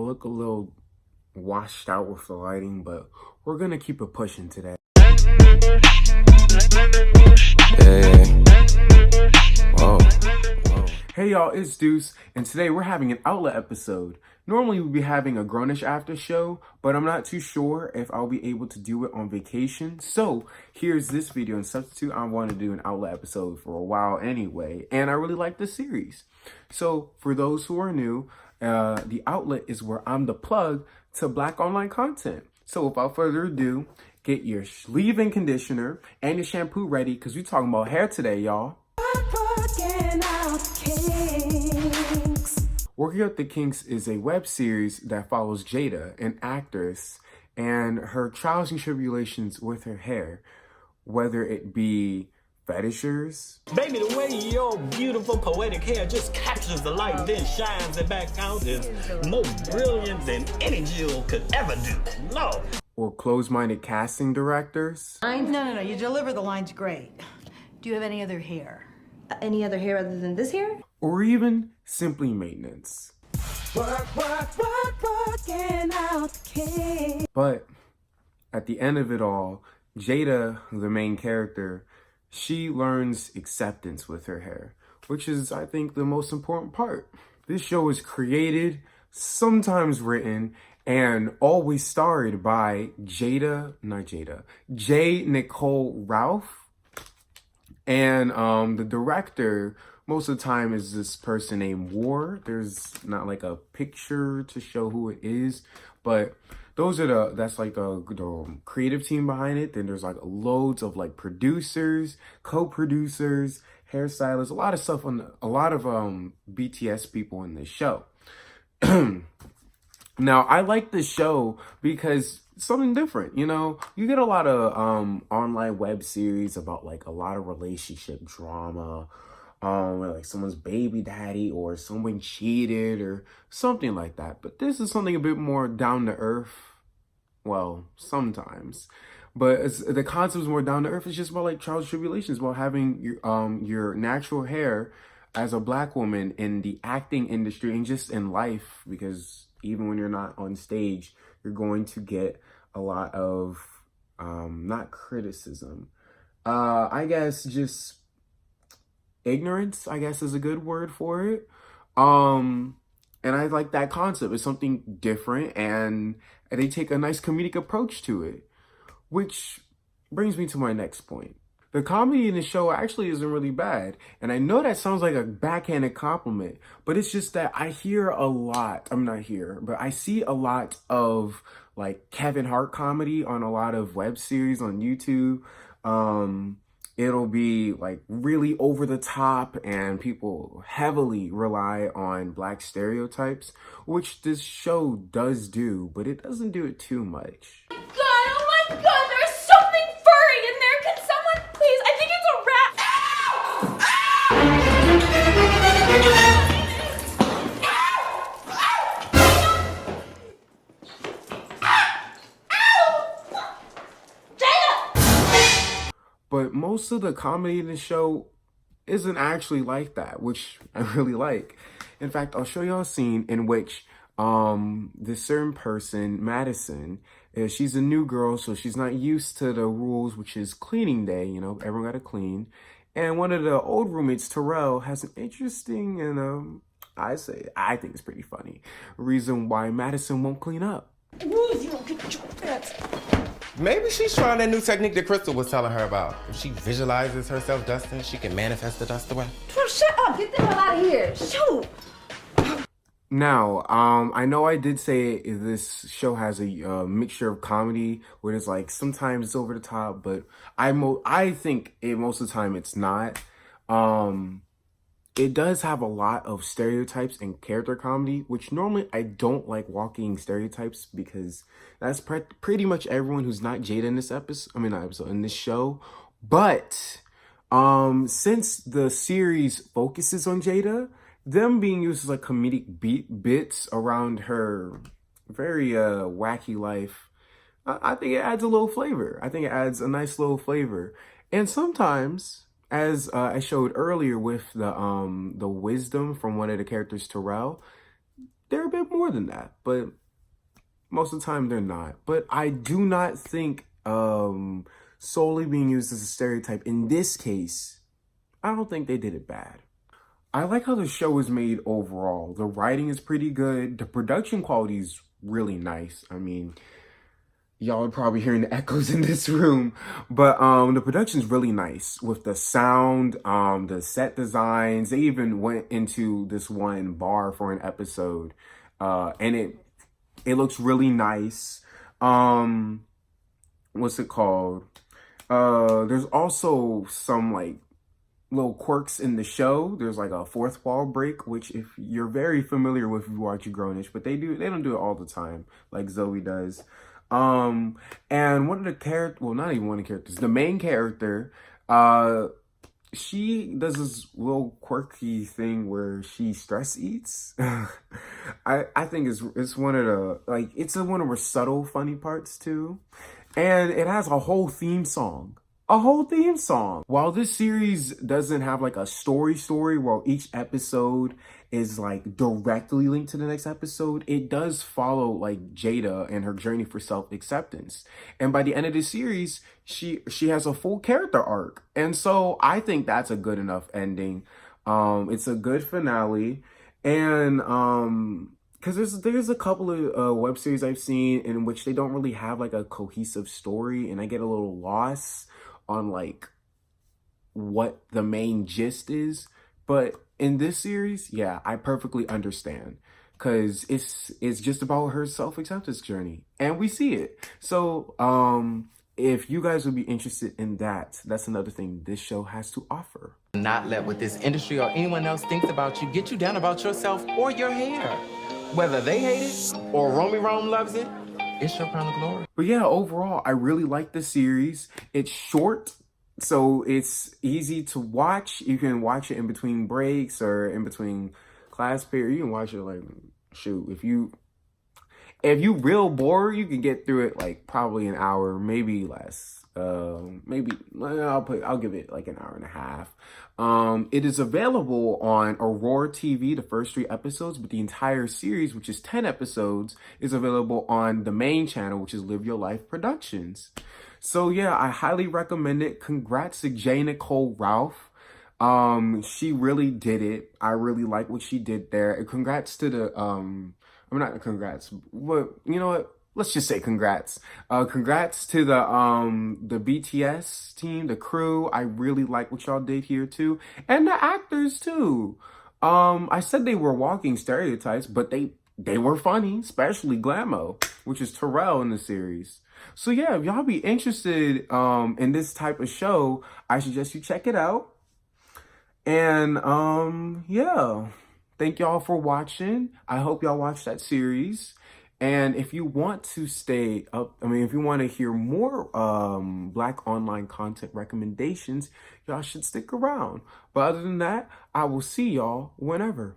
look a little washed out with the lighting, but we're gonna keep it pushing today. Yeah. Whoa. Hey y'all, it's Deuce, and today we're having an outlet episode. Normally we'd be having a grownish after show, but I'm not too sure if I'll be able to do it on vacation. So here's this video in substitute. I want to do an outlet episode for a while anyway, and I really like this series. So for those who are new, the outlet is where I'm the plug to Black online content. So without further ado, get your leave-in conditioner and your shampoo ready because we're talking about hair today, y'all. Working Out the Kinks is a web series that follows Jada, an actress, and her trials and tribulations with her hair, whether it be fetishers. Baby, the way your beautiful poetic hair just captures the light, then shines it back out is more brilliant than any jewel could ever do. No. Or closed-minded casting directors. No, you deliver the lines great. Do you have any other hair? Any other hair other than this hair? Or even simply maintenance. But at the end of it all, Jada, the main character, she learns acceptance with her hair, which is, I think, the most important part. This show is created, sometimes written, and always starred by J. Nicole Ralph. And the director, most of the time, is this person named War. There's not like a picture to show who it is, but that's like the creative team behind it. Then there's like loads of like producers, co-producers, hairstylists, a lot of stuff on a lot of BTS people in this show. Now, I like this show because it's something different, you know? You get a lot of online web series about like a lot of relationship drama, like someone's baby daddy or someone cheated or something like that. But this is something a bit more down to earth. Well, sometimes. But the concept is more down to earth. It's just about like trials and tribulations, about having your natural hair as a Black woman in the acting industry and just in life, because even when you're not on stage, you're going to get a lot of, not criticism, I guess just ignorance, I guess is a good word for it. And I like that concept. It's something different, and they take a nice comedic approach to it, which brings me to my next point. The comedy in the show actually isn't really bad. And I know that sounds like a backhanded compliment, but it's just that I hear a lot, I see a lot of like Kevin Hart comedy on a lot of web series on YouTube. It'll be like really over the top, and people heavily rely on Black stereotypes, which this show does do, but it doesn't do it too much. Oh my god, there's something furry in there. Can someone please? I think it's a rat. But most of the comedy in the show isn't actually like that, which I really like. In fact, I'll show y'all a scene in which this certain person, Madison, she's a new girl, so she's not used to the rules, which is cleaning day, you know, everyone gotta clean. And one of the old roommates, Terrell, has an interesting and I think it's pretty funny reason why Madison won't clean up. Maybe she's trying that new technique that Crystal was telling her about. If she visualizes herself dusting, she can manifest the dust away. Shut up! Get the hell out of here! Shoot! Now, I know I did say this show has a mixture of comedy where it's like sometimes it's over the top, but I think most of the time it's not. It does have a lot of stereotypes and character comedy, which normally I don't like walking stereotypes because that's pretty much everyone who's not Jada in this in this show. But since the series focuses on Jada, them being used as like comedic bits around her very wacky life, I think it adds a little flavor. I think it adds a nice little flavor. And sometimes, as I showed earlier with the wisdom from one of the characters, Terrell, they're a bit more than that, but most of the time they're not. But I do not think solely being used as a stereotype in this case, I don't think they did it bad. I like how the show is made overall. The writing is pretty good. The production quality is really nice. I mean, y'all are probably hearing the echoes in this room, but the production's really nice with the sound, the set designs. They even went into this one bar for an episode, and it looks really nice. What's it called? There's also some like little quirks in the show. There's like a fourth wall break, which if you're very familiar with, if you watch Grownish, but they don't do it all the time like Zoe does. And one of the characters, well, not even one of the characters, the main character, she does this little quirky thing where she stress eats. I think it's one of the, like, it's one of her subtle funny parts too. And it has a whole theme song. A whole theme song. While this series doesn't have like a story where each episode is like directly linked to the next episode, it does follow like Jada and her journey for self-acceptance. And by the end of the series, she has a full character arc. And so I think that's a good enough ending. It's a good finale. And because there's a couple of web series I've seen in which they don't really have like a cohesive story, and I get a little lost on like what the main gist is. But in this series, yeah, I perfectly understand, because it's just about her self-acceptance journey, and we see it. So if you guys would be interested in that, that's another thing this show has to offer. Not let what this industry or anyone else thinks about you get you down about yourself or your hair. Whether they hate it or Romy Rome loves it, it's your crown of glory. But yeah, overall, I really like the series. It's short, so it's easy to watch. You can watch it in between breaks or in between class period. You can watch it like, shoot, if you real bored, you can get through it like probably an hour, maybe less. Maybe I'll give it like an hour and a half. It is available on Aurora TV, the first 3 episodes, but the entire series, which is 10 episodes, is available on the main channel, which is Live Your Life Productions. So yeah, I highly recommend it. Congrats to J. Nicole Ralph. She really did it. I really like what she did there. And congrats to the I'm not congrats, but you know what? Let's just say congrats. Congrats to the BTS team, the crew. I really like what y'all did here too. And the actors too. I said they were walking stereotypes, but they were funny, especially Glamo, which is Terrell in the series. So yeah, if y'all be interested in this type of show, I suggest you check it out. And yeah, thank y'all for watching. I hope y'all watch that series. And if you want to stay up, if you want to hear more Black online content recommendations, y'all should stick around. But other than that, I will see y'all whenever.